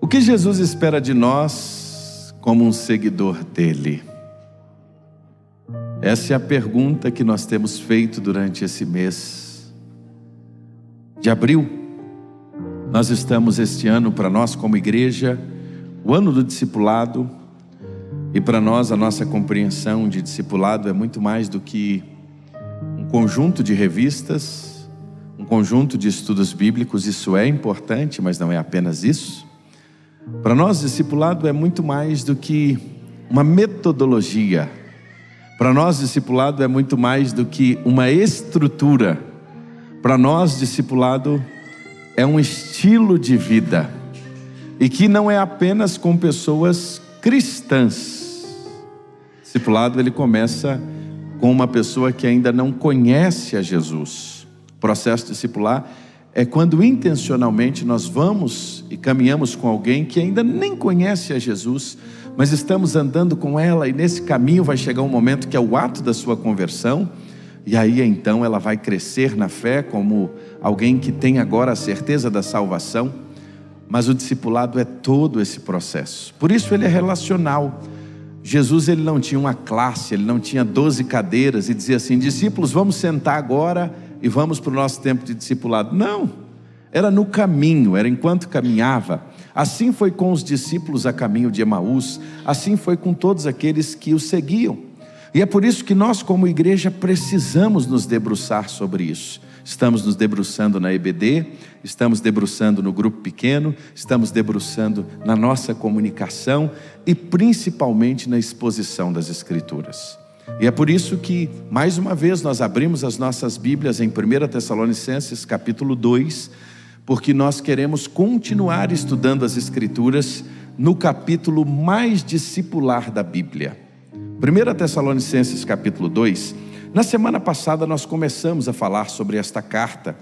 O que Jesus espera de nós como um seguidor dele? Essa é a pergunta que nós temos feito durante esse mês de abril. Nós estamos este ano, para nós como igreja, o ano do discipulado. E para nós, a nossa compreensão de discipulado é muito mais do que um conjunto de revistas, um conjunto de estudos bíblicos. Isso é importante, mas não é apenas isso. Para nós, discipulado é muito mais do que uma metodologia. Para nós, discipulado é muito mais do que uma estrutura. Para nós, discipulado é um estilo de vida. E que não é apenas com pessoas cristãs. Discipulado, ele começa com uma pessoa que ainda não conhece a Jesus. O processo discipular é quando intencionalmente nós vamos e caminhamos com alguém que ainda nem conhece a Jesus, mas estamos andando com ela, e nesse caminho vai chegar um momento que é o ato da sua conversão, e aí então ela vai crescer na fé como alguém que tem agora a certeza da salvação. Mas o discipulado é todo esse processo, por isso ele é relacional. Jesus, ele não tinha uma classe, ele não tinha 12 cadeiras e dizia assim: discípulos, vamos sentar agora e vamos para o nosso tempo de discipulado. Não, era no caminho, era enquanto caminhava. Assim foi com os discípulos a caminho de Emaús, assim foi com todos aqueles que o seguiam. E é por isso que nós como igreja precisamos nos debruçar sobre isso. Estamos nos debruçando na EBD, estamos debruçando no grupo pequeno, estamos debruçando na nossa comunicação e principalmente na exposição das Escrituras. E é por isso que, mais uma vez, nós abrimos as nossas Bíblias em 1 Tessalonicenses capítulo 2, porque nós queremos continuar estudando as Escrituras no capítulo mais discipular da Bíblia. 1 Tessalonicenses capítulo 2, na semana passada nós começamos a falar sobre esta carta.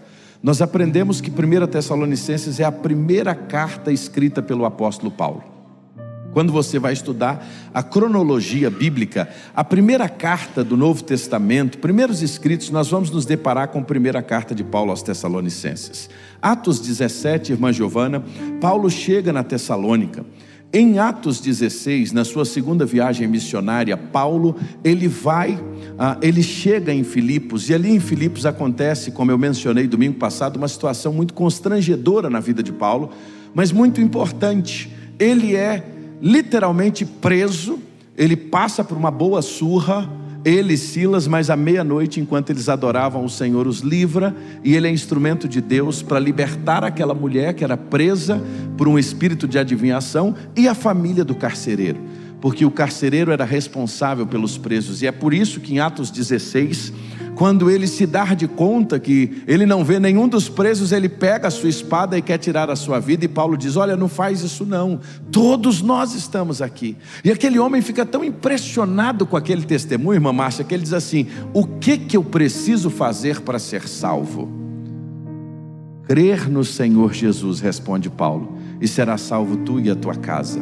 Nós aprendemos que 1 Tessalonicenses é a primeira carta escrita pelo apóstolo Paulo. Quando você vai estudar a cronologia bíblica, a primeira carta do Novo Testamento, primeiros escritos, nós vamos nos deparar com a primeira carta de Paulo aos Tessalonicenses. Atos 17, irmã Giovana, Paulo chega na Tessalônica. Em Atos 16, na sua segunda viagem missionária, Paulo, ele chega em Filipos, e ali em Filipos acontece, como eu mencionei domingo passado, uma situação muito constrangedora na vida de Paulo, mas muito importante. Ele é literalmente preso, ele passa por uma boa surra, ele e Silas, mas à meia-noite, enquanto eles adoravam o Senhor, os livra, e ele é instrumento de Deus para libertar aquela mulher que era presa por um espírito de adivinhação, e a família do carcereiro, porque o carcereiro era responsável pelos presos. E é por isso que em Atos 16, quando ele se dá de conta que ele não vê nenhum dos presos, ele pega a sua espada e quer tirar a sua vida, e Paulo diz: olha, não faz isso não, todos nós estamos aqui. E aquele homem fica tão impressionado com aquele testemunho, irmã Márcia, que ele diz assim: o que eu preciso fazer para ser salvo? Crer no Senhor Jesus, responde Paulo, e será salvo tu e a tua casa.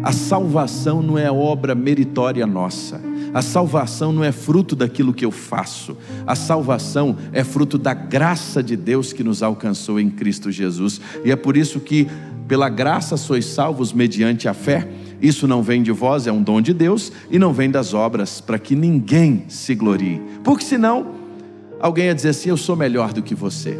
A salvação não é obra meritória nossa. A salvação não é fruto daquilo que eu faço. A salvação é fruto da graça de Deus que nos alcançou em Cristo Jesus. E é por isso que pela graça sois salvos mediante a fé. Isso não vem de vós, é um dom de Deus, e não vem das obras, para que ninguém se glorie. Porque senão alguém ia dizer assim: eu sou melhor do que você,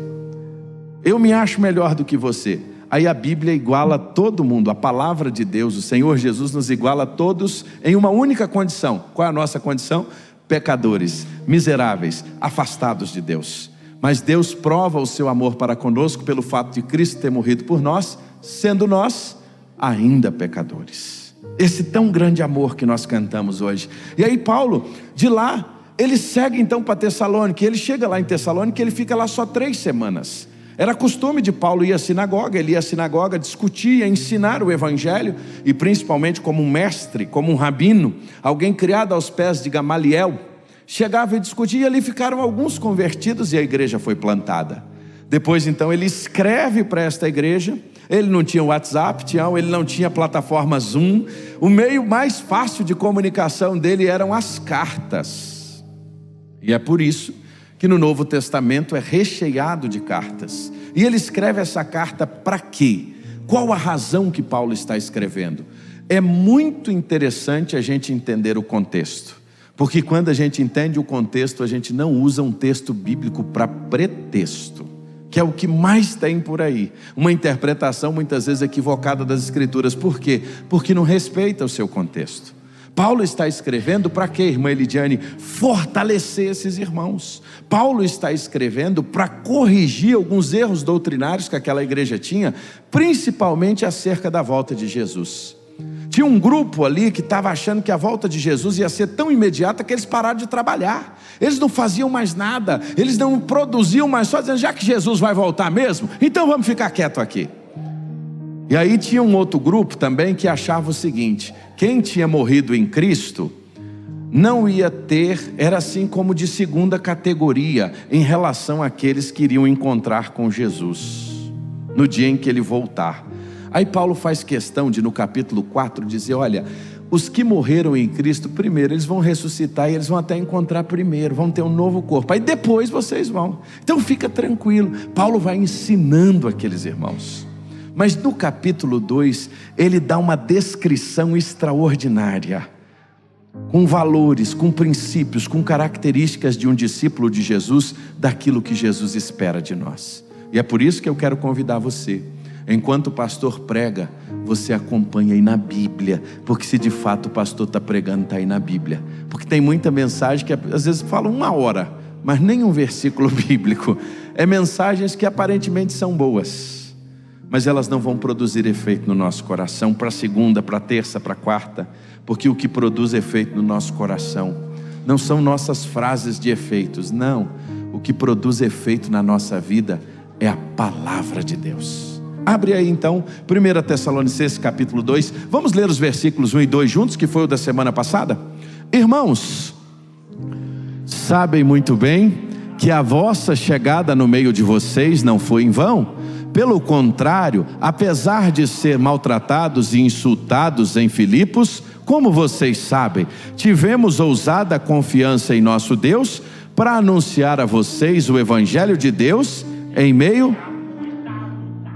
eu me acho melhor do que você. Aí a Bíblia iguala todo mundo, a palavra de Deus, o Senhor Jesus nos iguala a todos em uma única condição. Qual é a nossa condição? Pecadores, miseráveis, afastados de Deus. Mas Deus prova o seu amor para conosco pelo fato de Cristo ter morrido por nós, sendo nós ainda pecadores. Esse tão grande amor que nós cantamos hoje. E aí Paulo, de lá, ele segue então para Tessalônica. Ele chega lá em Tessalônica e ele fica lá só 3 semanas. Era costume de Paulo ir à sinagoga, ele ia à sinagoga, discutia, ensinar o evangelho, e principalmente como um mestre, como um rabino, alguém criado aos pés de Gamaliel, chegava e discutia, e ali ficaram alguns convertidos e a igreja foi plantada. Depois então ele escreve para esta igreja. Ele não tinha WhatsApp, ele não tinha plataforma Zoom, o meio mais fácil de comunicação dele eram as cartas, e é por isso que no Novo Testamento é recheado de cartas. E ele escreve essa carta para quê? Qual a razão que Paulo está escrevendo? É muito interessante a gente entender o contexto, porque quando a gente entende o contexto, a gente não usa um texto bíblico para pretexto, que é o que mais tem por aí, uma interpretação muitas vezes equivocada das Escrituras. Por quê? Porque não respeita o seu contexto. Paulo está escrevendo para quê, irmã Elidiane? Fortalecer esses irmãos. Paulo está escrevendo para corrigir alguns erros doutrinários que aquela igreja tinha, principalmente acerca da volta de Jesus. Tinha um grupo ali que estava achando que a volta de Jesus ia ser tão imediata que eles pararam de trabalhar. Eles não faziam mais nada, eles não produziam mais, só dizendo, já que Jesus vai voltar mesmo, então vamos ficar quieto aqui. E aí tinha um outro grupo também que achava o seguinte: quem tinha morrido em Cristo não ia ter, era assim como de segunda categoria em relação àqueles que iriam encontrar com Jesus no dia em que ele voltar. Aí Paulo faz questão de, no capítulo 4, dizer, olha, os que morreram em Cristo primeiro, eles vão ressuscitar e eles vão até encontrar primeiro, vão ter um novo corpo, aí depois vocês vão. Então fica tranquilo, Paulo vai ensinando aqueles irmãos. Mas no capítulo 2, ele dá uma descrição extraordinária, com valores, com princípios, com características de um discípulo de Jesus, daquilo que Jesus espera de nós. E é por isso que eu quero convidar você, enquanto o pastor prega, você acompanha aí na Bíblia, porque se de fato o pastor está pregando, está aí na Bíblia. Porque tem muita mensagem que às vezes fala 1 hora, mas nem um versículo bíblico. É mensagens que aparentemente são boas, mas elas não vão produzir efeito no nosso coração, para a segunda, para a terça, para a quarta. Porque o que produz efeito no nosso coração não são nossas frases de efeitos, não. O que produz efeito na nossa vida é a palavra de Deus. Abre aí então, 1 Tessalonicenses capítulo 2, vamos ler os versículos 1 e 2 juntos, que foi o da semana passada? Irmãos, sabem muito bem que a vossa chegada no meio de vocês não foi em vão. Pelo contrário, apesar de ser maltratados e insultados em Filipos, como vocês sabem, tivemos ousada confiança em nosso Deus, para anunciar a vocês o Evangelho de Deus em meio...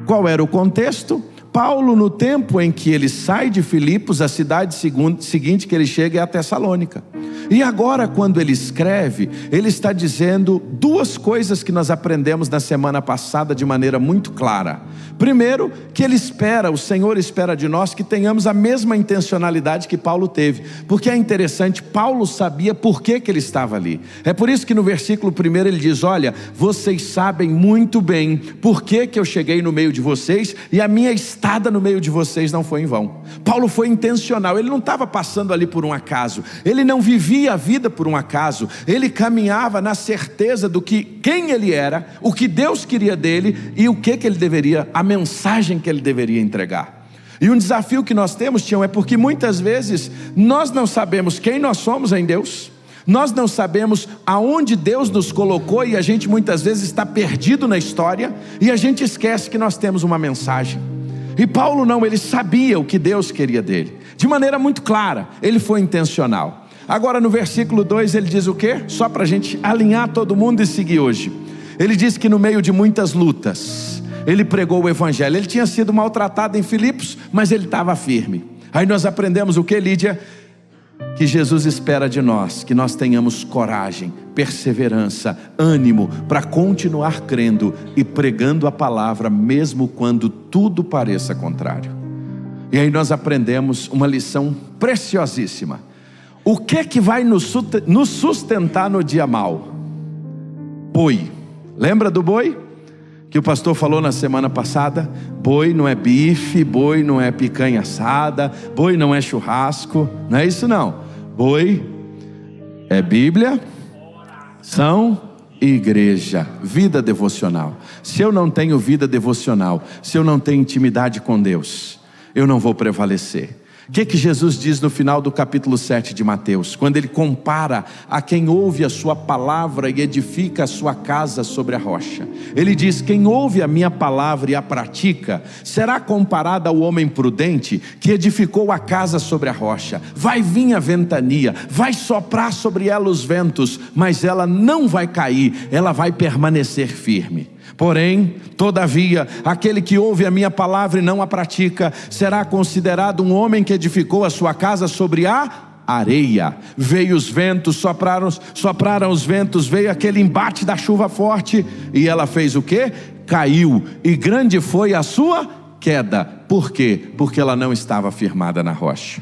Qual era o contexto? Paulo, no tempo em que ele sai de Filipos, a cidade seguinte que ele chega é a Tessalônica. E agora, quando ele escreve, ele está dizendo 2 coisas que nós aprendemos na semana passada de maneira muito clara. Primeiro, que ele espera, o Senhor espera de nós que tenhamos a mesma intencionalidade que Paulo teve. Porque é interessante, Paulo sabia por que ele estava ali. É por isso que no versículo 1 ele diz, olha, vocês sabem muito bem por que eu cheguei no meio de vocês, e a minha estada no meio de vocês não foi em vão. Paulo foi intencional, ele não estava passando ali por um acaso, ele não vivia a vida por um acaso, ele caminhava na certeza do que, quem ele era, o que Deus queria dele e o que ele deveria, a mensagem que ele deveria entregar. E um desafio que nós temos, Tião, é porque muitas vezes nós não sabemos quem nós somos em Deus, nós não sabemos aonde Deus nos colocou, e a gente muitas vezes está perdido na história, e a gente esquece que nós temos uma mensagem. E Paulo não, ele sabia o que Deus queria dele, de maneira muito clara, ele foi intencional. Agora no versículo 2 ele diz o quê? Só para a gente alinhar todo mundo e seguir hoje. Ele diz que no meio de muitas lutas, ele pregou o Evangelho. Ele tinha sido maltratado em Filipos, mas ele estava firme. Aí nós aprendemos o que, Lídia? Que Jesus espera de nós, que nós tenhamos coragem, perseverança, ânimo, para continuar crendo e pregando a palavra, mesmo quando tudo pareça contrário. E aí nós aprendemos uma lição preciosíssima. O que vai nos sustentar no dia mau? Boi. Lembra do boi? Que o pastor falou na semana passada? Boi não é bife, boi não é picanha assada, boi não é churrasco, não é isso não. Boi é Bíblia, são igreja, vida devocional. Se eu não tenho vida devocional, se eu não tenho intimidade com Deus, eu não vou prevalecer. O que Jesus diz no final do capítulo 7 de Mateus, quando ele compara a quem ouve a sua palavra e edifica a sua casa sobre a rocha? Ele diz, quem ouve a minha palavra e a pratica, será comparado ao homem prudente que edificou a casa sobre a rocha. Vai vir a ventania, vai soprar sobre ela os ventos, mas ela não vai cair, ela vai permanecer firme. Porém, todavia, aquele que ouve a minha palavra e não a pratica, será considerado um homem que edificou a sua casa sobre a areia. Veio os ventos, sopraram os ventos, veio aquele embate da chuva forte, e ela fez o quê? Caiu, e grande foi a sua queda. Por quê? Porque ela não estava firmada na rocha.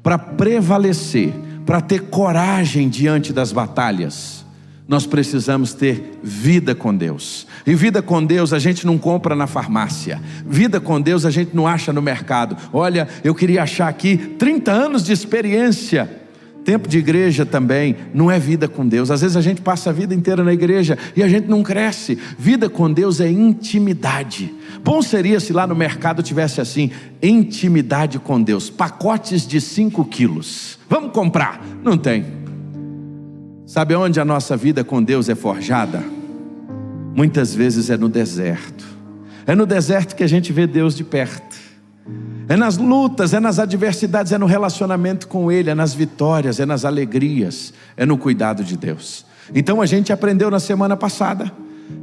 Para prevalecer, para ter coragem diante das batalhas, nós precisamos ter vida com Deus. E vida com Deus a gente não compra na farmácia. Vida com Deus a gente não acha no mercado. Olha, eu queria achar aqui 30 anos de experiência. Tempo de igreja também não é vida com Deus. Às vezes a gente passa a vida inteira na igreja e a gente não cresce. Vida com Deus é intimidade. Bom seria se lá no mercado tivesse assim: intimidade com Deus, pacotes de 5 quilos. Vamos comprar? Não tem. Sabe onde a nossa vida com Deus é forjada? Muitas vezes é no deserto. É no deserto que a gente vê Deus de perto. É nas lutas, é nas adversidades, é no relacionamento com Ele, é nas vitórias, é nas alegrias, é no cuidado de Deus. Então a gente aprendeu na semana passada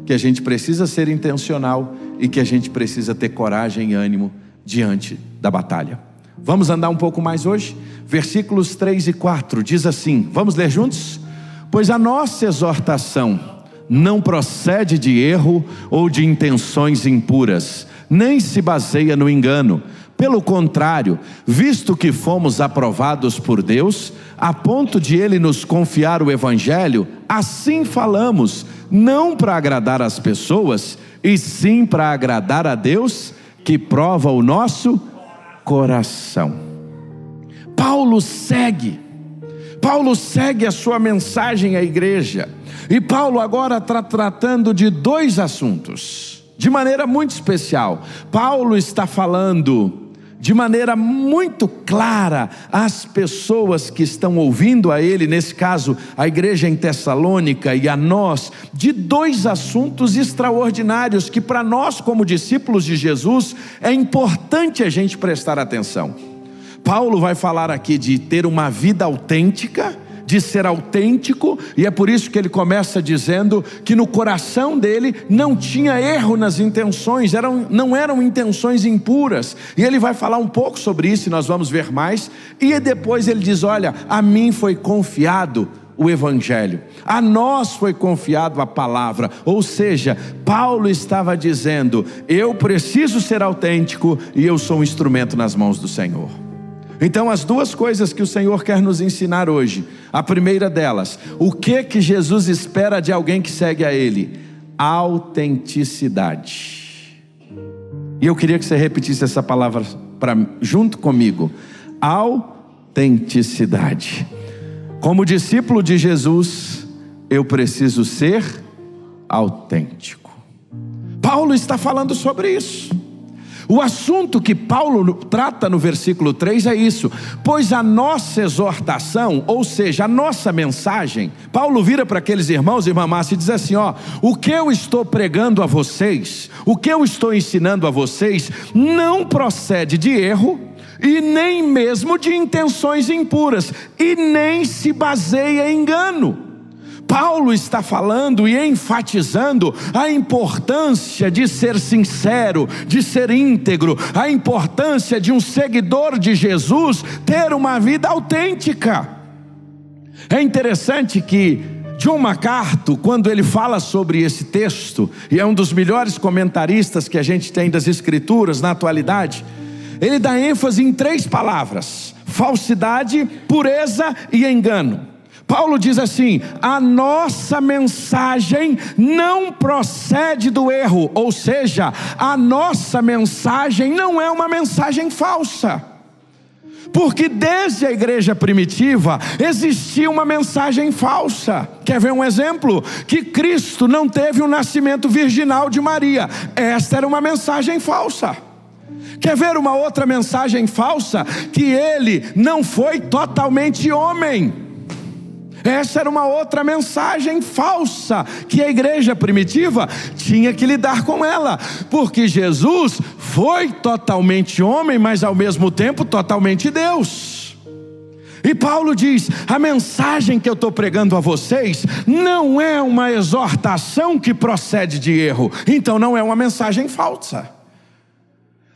que a gente precisa ser intencional e que a gente precisa ter coragem e ânimo diante da batalha. Vamos andar um pouco mais hoje? Versículos 3 e 4 diz assim, vamos ler juntos? Pois a nossa exortação não procede de erro ou de intenções impuras, nem se baseia no engano. Pelo contrário, visto que fomos aprovados por Deus, a ponto de Ele nos confiar o Evangelho, assim falamos, não para agradar as pessoas, e sim para agradar a Deus, que prova o nosso coração. Paulo segue a sua mensagem à igreja, e Paulo agora está tratando de 2 assuntos, de maneira muito especial. Paulo está falando de maneira muito clara às pessoas que estão ouvindo a ele, nesse caso a igreja em Tessalônica e a nós, de 2 assuntos extraordinários que para nós como discípulos de Jesus é importante a gente prestar atenção. Paulo vai falar aqui de ter uma vida autêntica, de ser autêntico, e é por isso que ele começa dizendo que no coração dele não tinha erro nas intenções, não eram intenções impuras, e ele vai falar um pouco sobre isso, e nós vamos ver mais, e depois ele diz, olha, a mim foi confiado o Evangelho, a nós foi confiado a palavra, ou seja, Paulo estava dizendo, eu preciso ser autêntico, e eu sou um instrumento nas mãos do Senhor. Então as 2 coisas que o Senhor quer nos ensinar hoje, a primeira delas, o que Jesus espera de alguém que segue a Ele? Autenticidade. E eu queria que você repetisse essa palavra junto comigo, autenticidade. Como discípulo de Jesus, eu preciso ser autêntico. Paulo está falando sobre isso. O assunto que Paulo trata no versículo 3 é isso, pois a nossa exortação, ou seja, a nossa mensagem, Paulo vira para aqueles irmãos e irmãs e diz assim, o que eu estou pregando a vocês, o que eu estou ensinando a vocês, não procede de erro, e nem mesmo de intenções impuras, e nem se baseia em engano. Paulo está falando e enfatizando a importância de ser sincero, de ser íntegro, a importância de um seguidor de Jesus ter uma vida autêntica. É interessante que John MacArthur, quando ele fala sobre esse texto, e é um dos melhores comentaristas que a gente tem das Escrituras na atualidade, ele dá ênfase em 3 palavras: falsidade, pureza e engano. Paulo diz assim, a nossa mensagem não procede do erro, ou seja, a nossa mensagem não é uma mensagem falsa, porque desde a igreja primitiva existia uma mensagem falsa. Quer ver um exemplo? Que Cristo não teve o nascimento virginal de Maria, esta era uma mensagem falsa. Quer ver uma outra mensagem falsa? Que ele não foi totalmente homem. Essa era uma outra mensagem falsa que a igreja primitiva tinha que lidar com ela, porque Jesus foi totalmente homem, mas ao mesmo tempo totalmente Deus. E Paulo diz: a mensagem que eu estou pregando a vocês não é uma exortação que procede de erro, então não é uma mensagem falsa.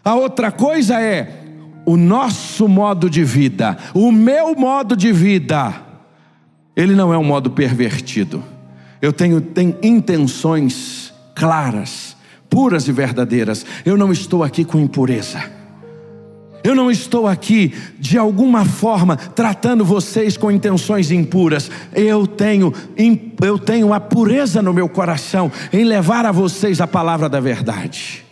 A outra coisa é o nosso modo de vida, o meu modo de vida, ele não é um modo pervertido. Eu tenho intenções claras, puras e verdadeiras. Eu não estou aqui com impureza. Eu não estou aqui de alguma forma tratando vocês com intenções impuras. Eu tenho a pureza no meu coração em levar a vocês a palavra da verdade.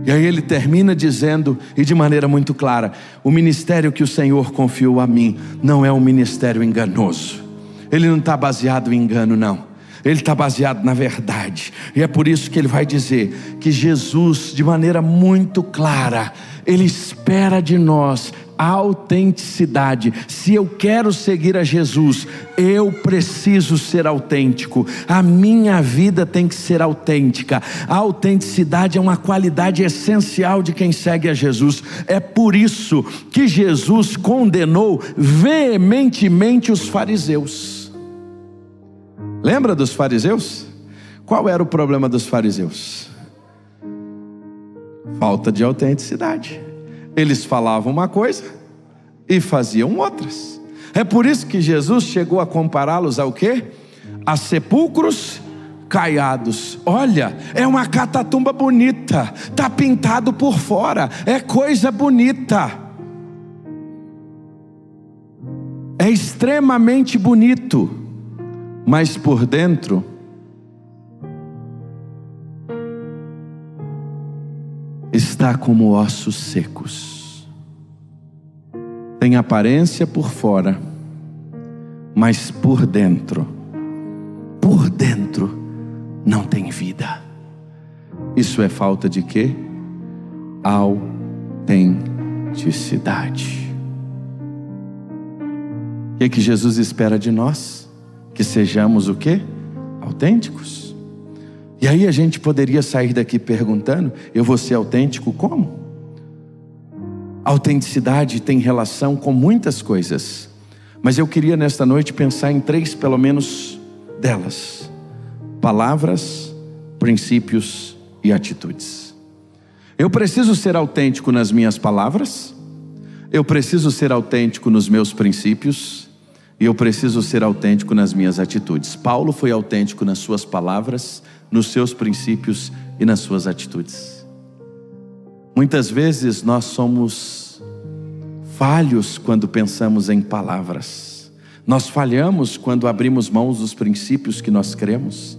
E aí ele termina dizendo, e de maneira muito clara: o ministério que o Senhor confiou a mim não é um ministério enganoso. Ele não está baseado em engano, não. Ele está baseado na verdade. E é por isso que ele vai dizer que Jesus, de maneira muito clara, ele espera de nós a autenticidade. Se eu quero seguir a Jesus, eu preciso ser autêntico. A minha vida tem que ser autêntica. A autenticidade é uma qualidade essencial de quem segue a Jesus. É por isso que Jesus condenou veementemente os fariseus. Lembra dos fariseus? Qual era o problema dos fariseus? Falta de autenticidade. Eles falavam uma coisa e faziam outras. É por isso que Jesus chegou a compará-los ao quê? A sepulcros caiados. Olha, é uma catatumba bonita, está pintado por fora, é coisa bonita, é extremamente bonito, mas por dentro está como ossos secos. Tem aparência por fora, mas por dentro não tem vida. Isso é falta de quê? Autenticidade. O que Jesus espera de nós? Que sejamos o quê? Autênticos. E aí a gente poderia sair daqui perguntando: eu vou ser autêntico como? Autenticidade tem relação com muitas coisas, mas eu queria nesta noite pensar em 3 pelo menos delas: palavras, princípios e atitudes. Eu preciso ser autêntico nas minhas palavras, eu preciso ser autêntico nos meus princípios, e eu preciso ser autêntico nas minhas atitudes. Paulo foi autêntico nas suas palavras, nos seus princípios e nas suas atitudes. Muitas vezes nós somos falhos quando pensamos em palavras. Nós falhamos quando abrimos mãos dos princípios que nós cremos.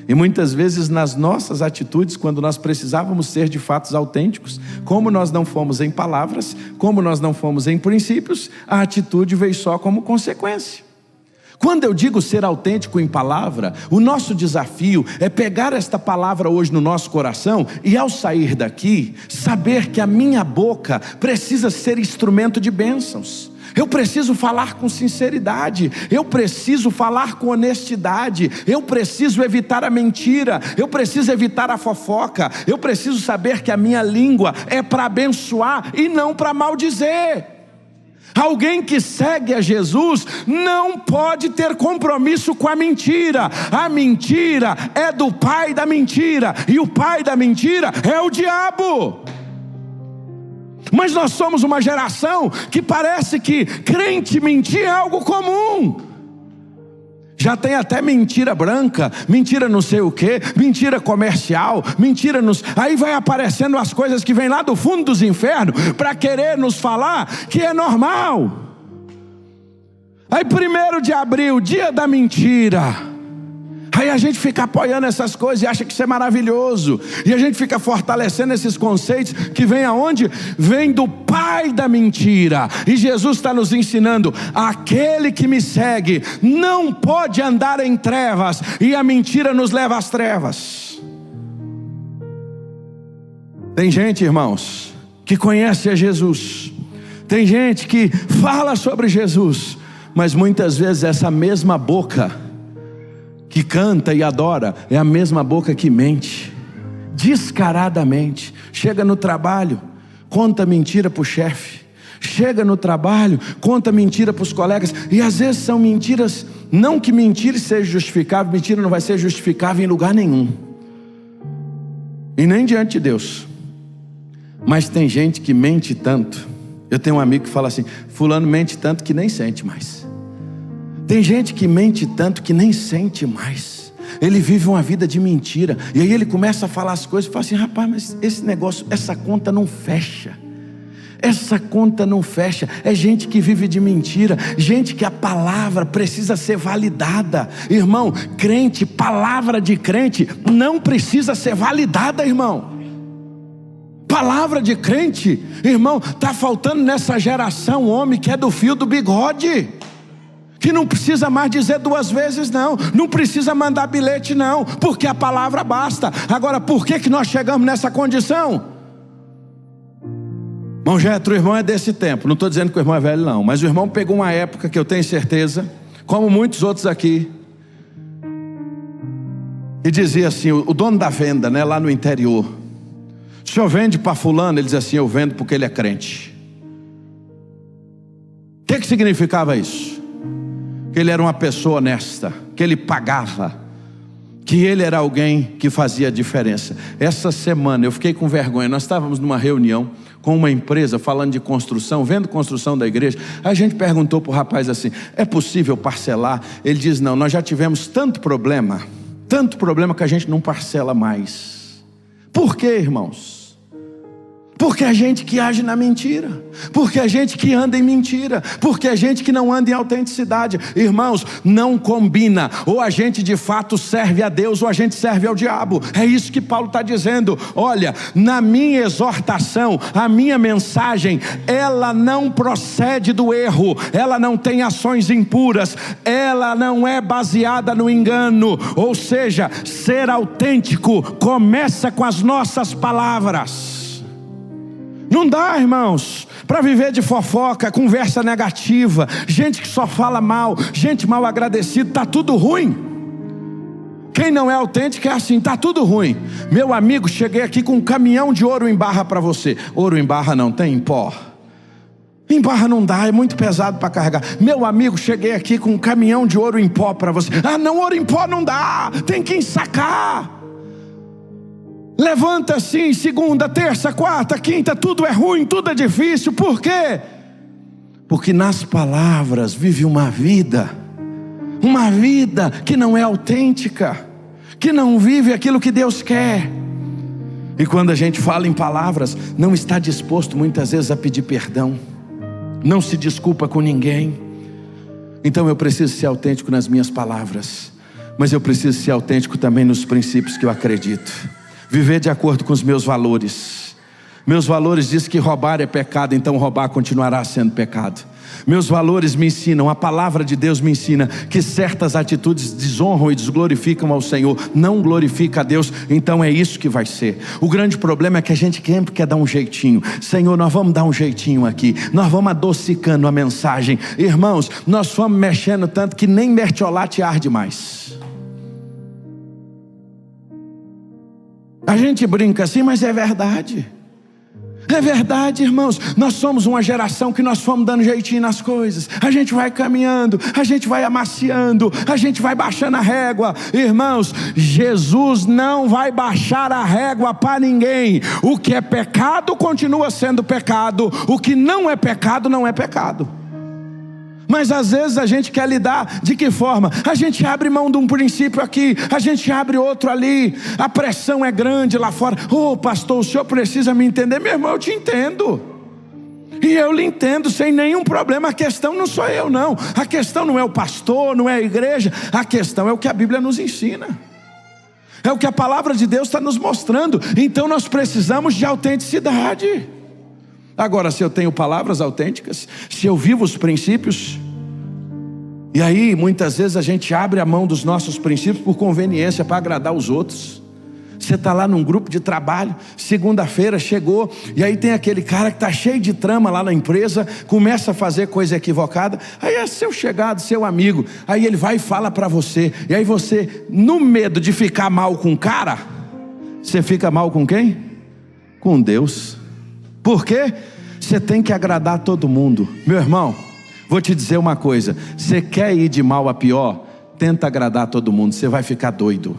E muitas vezes nas nossas atitudes, quando nós precisávamos ser de fato autênticos, como nós não fomos em palavras, como nós não fomos em princípios, a atitude veio só como consequência. Quando eu digo ser autêntico em palavra, o nosso desafio é pegar esta palavra hoje no nosso coração e, ao sair daqui, saber que a minha boca precisa ser instrumento de bênçãos. Eu preciso falar com sinceridade, eu preciso falar com honestidade, eu preciso evitar a mentira, eu preciso evitar a fofoca, eu preciso saber que a minha língua é para abençoar e não para maldizer. Alguém que segue a Jesus não pode ter compromisso com a mentira. A mentira é do pai da mentira, e o pai da mentira é o diabo. Mas nós somos uma geração que parece que crente mentir é algo comum. Já tem até mentira branca, mentira não sei o que, mentira comercial, mentira nos... Aí vai aparecendo as coisas que vêm lá do fundo dos infernos para querer nos falar que é normal. Aí 1º de abril, dia da mentira. Aí a gente fica apoiando essas coisas e acha que isso é maravilhoso. E a gente fica fortalecendo esses conceitos que vem aonde? Vem do pai da mentira. E Jesus está nos ensinando: aquele que me segue não pode andar em trevas, e a mentira nos leva às trevas. Tem gente, irmãos, que conhece a Jesus. Tem gente que fala sobre Jesus, mas muitas vezes essa mesma boca que canta e adora é a mesma boca que mente descaradamente. Chega no trabalho, conta mentira para o chefe. Chega no trabalho, conta mentira para os colegas, e às vezes são mentiras, não que mentira seja justificável, mentira não vai ser justificável em lugar nenhum, e nem diante de Deus. Mas tem gente que mente tanto. Eu tenho um amigo que fala assim: fulano mente tanto que nem sente mais. Tem gente que mente tanto que nem sente mais. Ele vive uma vida de mentira, e aí ele começa a falar as coisas e fala assim: rapaz, mas esse negócio, essa conta não fecha. Essa conta não fecha. É gente que vive de mentira, gente que a palavra precisa ser validada. Irmão, crente, palavra de crente não precisa ser validada, irmão. Palavra de crente, irmão, está faltando nessa geração homem que é do fio do bigode, que não precisa mais dizer duas vezes não, não precisa mandar bilhete não, porque a palavra basta. Agora, por que nós chegamos nessa condição? Irmão Jetro, o irmão é desse tempo, não estou dizendo que o irmão é velho não, mas o irmão pegou uma época que eu tenho certeza, como muitos outros aqui, e dizia assim, o dono da venda, né, lá no interior: o senhor vende para fulano? Ele dizia assim: eu vendo porque ele é crente. O que significava isso? Que ele era uma pessoa honesta, que ele pagava, que ele era alguém que fazia a diferença. Essa semana eu fiquei com vergonha, nós estávamos numa reunião com uma empresa falando de construção, vendo construção da igreja. A gente perguntou para o rapaz assim: é possível parcelar? Ele diz: não, nós já tivemos tanto problema que a gente não parcela mais. Por quê, irmãos? Porque a gente que age na mentira, porque a gente que anda em mentira, porque a gente que não anda em autenticidade. Irmãos, não combina. Ou a gente de fato serve a Deus, ou a gente serve ao diabo. É isso que Paulo está dizendo. Olha, na minha exortação, a minha mensagem, ela não procede do erro, ela não tem ações impuras, ela não é baseada no engano. Ou seja, ser autêntico começa com as nossas palavras. Não dá, irmãos, para viver de fofoca, conversa negativa, gente que só fala mal, gente mal agradecida, está tudo ruim. Quem não é autêntico é assim, está tudo ruim. Meu amigo, cheguei aqui com um caminhão de ouro em barra para você. Ouro em barra não tem, em pó. Em barra não dá, é muito pesado para carregar. Meu amigo, cheguei aqui com um caminhão de ouro em pó para você. Ah não, ouro em pó não dá, tem que ensacar. Levanta assim, segunda, terça, quarta, quinta, tudo é ruim, tudo é difícil. Por quê? Porque nas palavras vive uma vida que não é autêntica, que não vive aquilo que Deus quer. E quando a gente fala em palavras, não está disposto muitas vezes a pedir perdão, não se desculpa com ninguém. Então eu preciso ser autêntico nas minhas palavras, mas eu preciso ser autêntico também nos princípios que eu acredito. Viver de acordo com os meus valores. Meus valores dizem que roubar é pecado, então roubar continuará sendo pecado. Meus valores me ensinam, a palavra de Deus me ensina que certas atitudes desonram e desglorificam ao Senhor, não glorifica a Deus, então é isso que vai ser. O grande problema é que a gente sempre quer dar um jeitinho. Senhor, nós vamos dar um jeitinho aqui, nós vamos adocicando a mensagem. Irmãos, nós fomos mexendo tanto que nem mertiolate arde mais. A gente brinca assim, mas é verdade. É verdade, irmãos. Nós somos uma geração que nós fomos dando jeitinho nas coisas. A gente vai caminhando, a gente vai amaciando, a gente vai baixando a régua. Irmãos, Jesus não vai baixar a régua para ninguém. O que é pecado continua sendo pecado. O que não é pecado, não é pecado. Mas às vezes a gente quer lidar de que forma? A gente abre mão de um princípio aqui, a gente abre outro ali, a pressão é grande lá fora. Ô pastor, o senhor precisa me entender. Meu irmão, eu te entendo, e eu lhe entendo sem nenhum problema. A questão não sou eu não, a questão não é o pastor, não é a igreja, a questão é o que a Bíblia nos ensina, é o que a palavra de Deus está nos mostrando. Então nós precisamos de autenticidade. Agora, se eu tenho palavras autênticas, se eu vivo os princípios, e aí muitas vezes a gente abre a mão dos nossos princípios por conveniência, para agradar os outros. Você está lá num grupo de trabalho, segunda-feira chegou, e aí tem aquele cara que está cheio de trama lá na empresa, começa a fazer coisa equivocada, aí é seu chegado, seu amigo, aí ele vai e fala para você, e aí você, no medo de ficar mal com o cara, você fica mal com quem? Com Deus. Por quê? Você tem que agradar todo mundo. Meu irmão, vou te dizer uma coisa: você quer ir de mal a pior? Tenta agradar todo mundo, você vai ficar doido.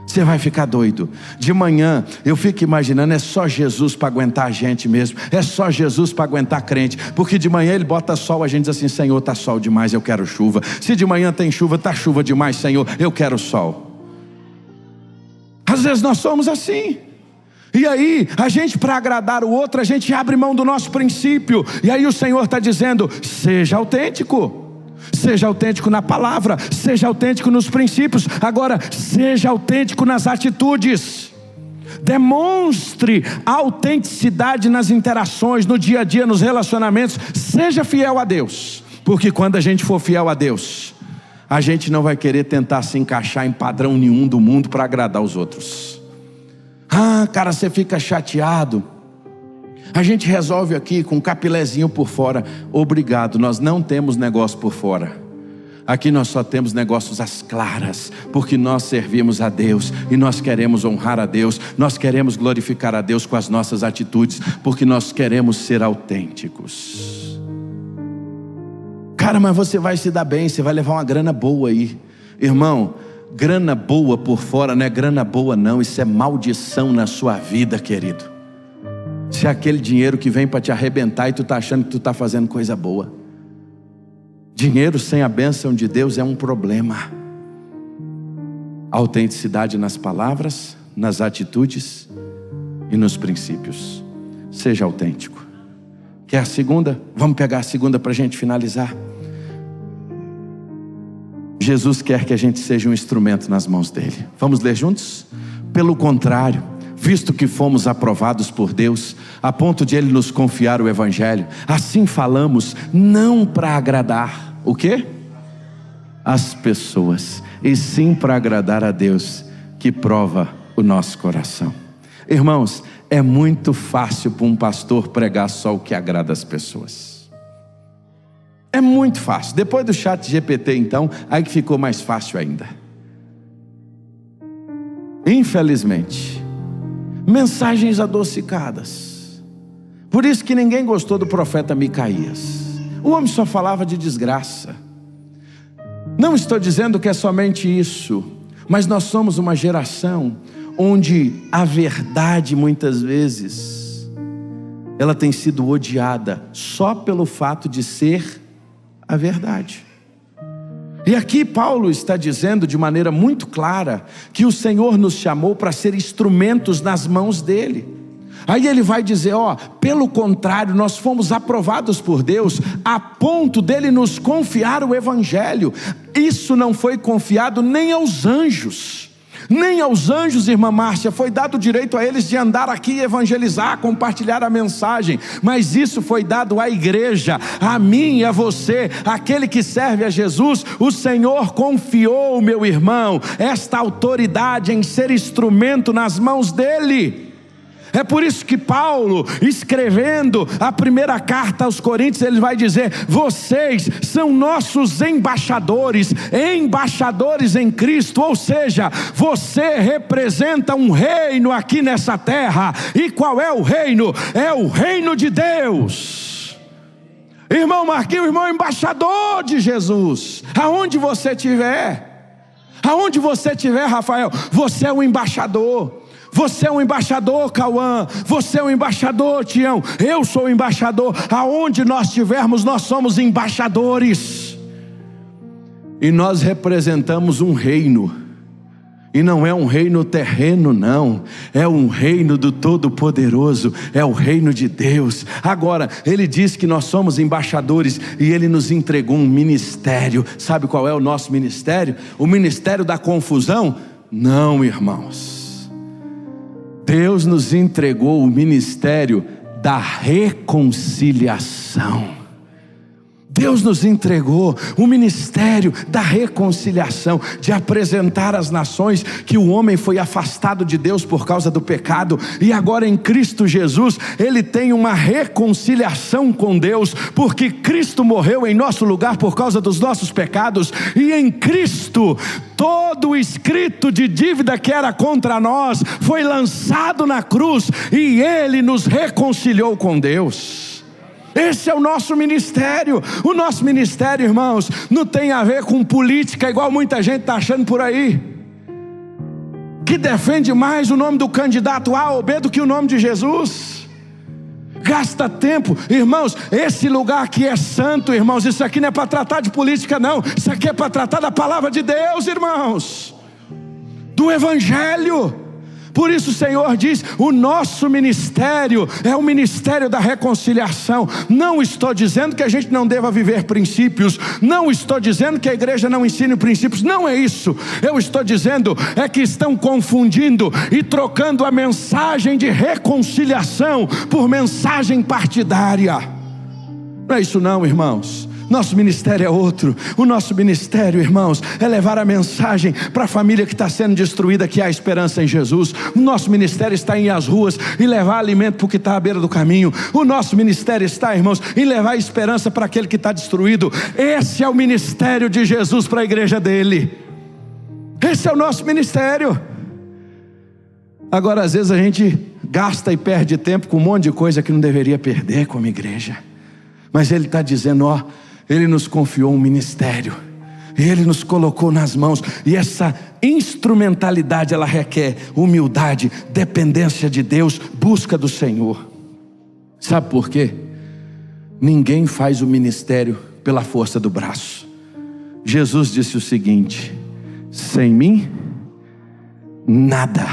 Você vai ficar doido. De manhã eu fico imaginando, é só Jesus para aguentar a gente mesmo. É só Jesus para aguentar crente. Porque de manhã ele bota sol, a gente diz assim: Senhor, está sol demais, eu quero chuva. Se de manhã tem chuva, está chuva demais, Senhor, eu quero sol. Às vezes nós somos assim. E aí, a gente, para agradar o outro, a gente abre mão do nosso princípio. E aí o Senhor está dizendo: seja autêntico. Seja autêntico na palavra, seja autêntico nos princípios. Agora, seja autêntico nas atitudes. Demonstre autenticidade nas interações, no dia a dia, nos relacionamentos. Seja fiel a Deus. Porque quando a gente for fiel a Deus, a gente não vai querer tentar se encaixar em padrão nenhum do mundo para agradar os outros. Ah, cara, você fica chateado. A gente resolve aqui com um capilézinho por fora. Obrigado, nós não temos negócio por fora. Aqui nós só temos negócios às claras, porque nós servimos a Deus e nós queremos honrar a Deus. Nós queremos glorificar a Deus com as nossas atitudes, porque nós queremos ser autênticos. Cara, mas você vai se dar bem, você vai levar uma grana boa aí. Irmão, grana boa por fora não é grana boa não, isso é maldição na sua vida, querido. Se é aquele dinheiro que vem para te arrebentar e tu está achando que tu está fazendo coisa boa. Dinheiro sem a bênção de Deus é um problema. Autenticidade nas palavras, nas atitudes e nos princípios. Seja autêntico. Quer a segunda? Vamos pegar a segunda para a gente finalizar. Jesus quer que a gente seja um instrumento nas mãos dele. Vamos ler juntos? Pelo contrário, visto que fomos aprovados por Deus, a ponto de Ele nos confiar o Evangelho, assim falamos, não para agradar, o quê? As pessoas, e sim para agradar a Deus, que prova o nosso coração. Irmãos, é muito fácil para um pastor pregar só o que agrada as pessoas. É muito fácil. Depois do ChatGPT, então, aí que ficou mais fácil ainda. Infelizmente, mensagens adocicadas. Por isso que ninguém gostou do profeta Micaías. O homem só falava de desgraça. Não estou dizendo que é somente isso, mas nós somos uma geração onde a verdade muitas vezes ela tem sido odiada só pelo fato de ser a verdade. E aqui Paulo está dizendo de maneira muito clara que o Senhor nos chamou para ser instrumentos nas mãos dele. Aí ele vai dizer, pelo contrário, nós fomos aprovados por Deus a ponto dele nos confiar o Evangelho. Isso não foi confiado nem aos anjos. Nem aos anjos, irmã Márcia, foi dado o direito a eles de andar aqui e evangelizar, compartilhar a mensagem. Mas isso foi dado à igreja, a mim e a você, aquele que serve a Jesus. O Senhor confiou, meu irmão, esta autoridade em ser instrumento nas mãos dele. É por isso que Paulo, escrevendo a primeira carta aos Coríntios, ele vai dizer, vocês são nossos embaixadores, embaixadores em Cristo, ou seja, você representa um reino aqui nessa terra. E qual é o reino? É o reino de Deus. Irmão Marquinhos, irmão embaixador de Jesus, aonde você estiver, Rafael, você é um embaixador. Você é um embaixador, Cauã. Você é um embaixador, Tião. Eu sou um embaixador. Aonde nós estivermos, nós somos embaixadores. E nós representamos um reino. E não é um reino terreno, não. É um reino do Todo-Poderoso. É o reino de Deus. Agora, ele diz que nós somos embaixadores e ele nos entregou um ministério. Sabe qual é o nosso ministério? O ministério da confusão? Não, irmãos. Deus nos entregou o ministério da reconciliação. Deus nos entregou o ministério da reconciliação, de apresentar às nações que o homem foi afastado de Deus por causa do pecado, e agora em Cristo Jesus, ele tem uma reconciliação com Deus, porque Cristo morreu em nosso lugar por causa dos nossos pecados, e em Cristo, todo o escrito de dívida que era contra nós, foi lançado na cruz, e ele nos reconciliou com Deus. Esse é o nosso ministério. O nosso ministério, irmãos, não tem a ver com política, igual muita gente está achando por aí, que defende mais o nome do candidato A ou B do que o nome de Jesus. Gasta tempo, irmãos. Esse lugar aqui é santo, irmãos. Isso aqui não é para tratar de política, não. Isso aqui é para tratar da palavra de Deus, irmãos, do Evangelho. Por isso o Senhor diz: o nosso ministério é o ministério da reconciliação. Não estou dizendo que a gente não deva viver princípios, não estou dizendo que a igreja não ensine princípios, não é isso. Eu estou dizendo é que estão confundindo e trocando a mensagem de reconciliação por mensagem partidária. Não é isso não, irmãos. Nosso ministério é outro. O nosso ministério, irmãos, é levar a mensagem para a família que está sendo destruída, que há esperança em Jesus. O nosso ministério está em ir às ruas e levar alimento para o que está à beira do caminho. O nosso ministério está, irmãos, em levar esperança para aquele que está destruído. Esse é o ministério de Jesus para a igreja dele. Esse é o nosso ministério. Agora, às vezes a gente gasta e perde tempo com um monte de coisa que não deveria perder como igreja. Mas ele está dizendo, ó, Ele nos confiou um ministério, Ele nos colocou nas mãos, e essa instrumentalidade, ela requer humildade, dependência de Deus, busca do Senhor. Sabe por quê? Ninguém faz o ministério pela força do braço. Jesus disse o seguinte: sem mim, nada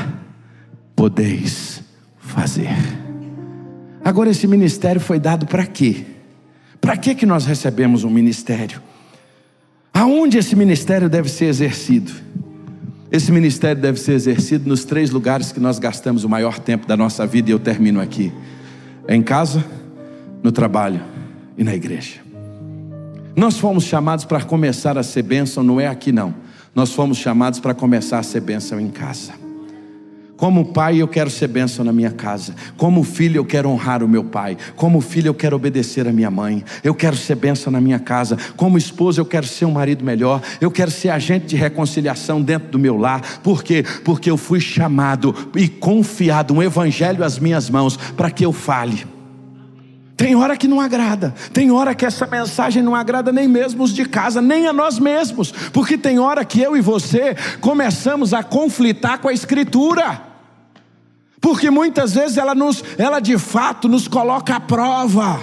podeis fazer. Agora, esse ministério foi dado para quê? Para que nós recebemos um ministério? Aonde esse ministério deve ser exercido? Esse ministério deve ser exercido nos 3 lugares que nós gastamos o maior tempo da nossa vida, e eu termino aqui: em casa, no trabalho e na igreja. Nós fomos chamados para começar a ser bênção, não é aqui não. Nós fomos chamados para começar a ser bênção em casa. Como pai, eu quero ser bênção na minha casa. Como filho, eu quero honrar o meu pai. Como filho, eu quero obedecer a minha mãe. Eu quero ser bênção na minha casa. Como esposo, eu quero ser um marido melhor. Eu quero ser agente de reconciliação dentro do meu lar. Por quê? Porque eu fui chamado e confiado um evangelho às minhas mãos para que eu fale. Tem hora que não agrada, tem hora que essa mensagem não agrada nem mesmo os de casa, nem a nós mesmos, porque tem hora que eu e você começamos a conflitar com a Escritura, porque muitas vezes ela de fato nos coloca à prova.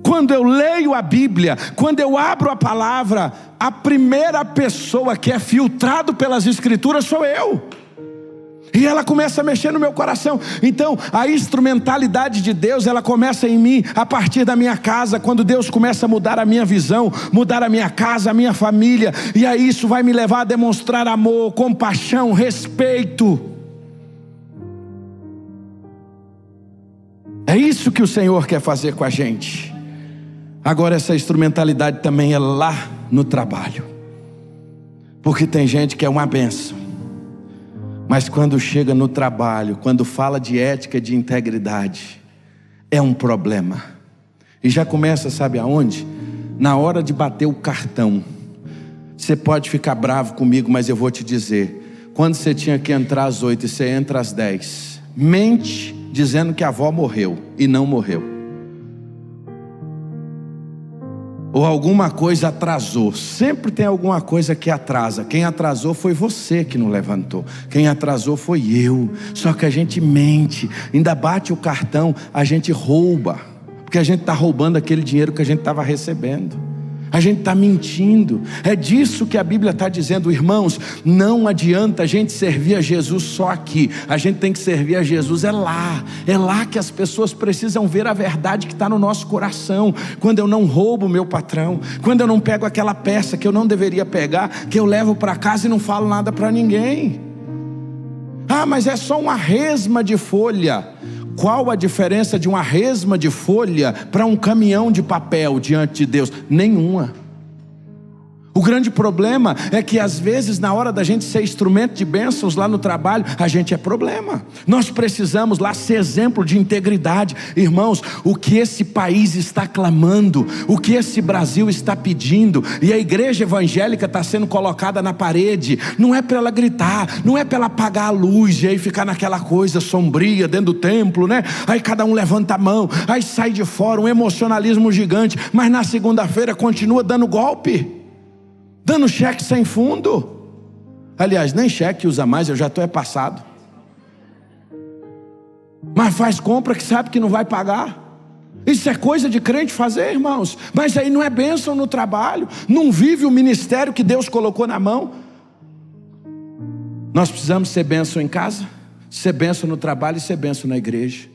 Quando eu leio a Bíblia, quando eu abro a palavra, a primeira pessoa que é filtrado pelas Escrituras sou eu. E ela começa a mexer no meu coração. Então a instrumentalidade de Deus, ela começa em mim a partir da minha casa. Quando Deus começa a mudar a minha visão, mudar a minha casa, a minha família, e aí isso vai me levar a demonstrar amor, compaixão, respeito. É isso que o Senhor quer fazer com a gente. Agora, essa instrumentalidade também é lá no trabalho, porque tem gente que é uma bênção, mas quando chega no trabalho, quando fala de ética, de integridade, é um problema. E já começa, sabe aonde? Na hora de bater o cartão. Você pode ficar bravo comigo, mas eu vou te dizer: quando você tinha que entrar às 8 e você entra às 10, mente dizendo que a avó morreu e não morreu, ou alguma coisa atrasou. Sempre tem alguma coisa que atrasa. Quem atrasou foi você que não levantou. Quem atrasou foi eu. Só que a gente mente, ainda bate o cartão, a gente rouba, porque a gente está roubando aquele dinheiro que a gente estava recebendo. A gente está mentindo. É disso que a Bíblia está dizendo, irmãos. Não adianta a gente servir a Jesus só aqui. A gente tem que servir a Jesus lá. É lá que as pessoas precisam ver a verdade que está no nosso coração. Quando eu não roubo o meu patrão, quando eu não pego aquela peça que eu não deveria pegar, que eu levo para casa e não falo nada para ninguém. Ah, mas é só uma resma de folha. Qual a diferença de uma resma de folha para um caminhão de papel diante de Deus? Nenhuma. O grande problema é que às vezes na hora da gente ser instrumento de bênçãos lá no trabalho, a gente é problema. Nós precisamos lá ser exemplo de integridade. Irmãos, o que esse país está clamando, o que esse Brasil está pedindo, e a igreja evangélica está sendo colocada na parede, não é para ela gritar, não é para ela apagar a luz e aí ficar naquela coisa sombria dentro do templo, né? Aí cada um levanta a mão, aí sai de fora, um emocionalismo gigante, mas na segunda-feira continua dando golpe, dando cheque sem fundo. Aliás, nem cheque usa mais, eu já estou passado. Mas faz compra que sabe que não vai pagar. Isso é coisa de crente fazer, irmãos. Mas aí não é bênção no trabalho, não vive o ministério que Deus colocou na mão. Nós precisamos ser bênção em casa, ser bênção no trabalho e ser bênção na igreja.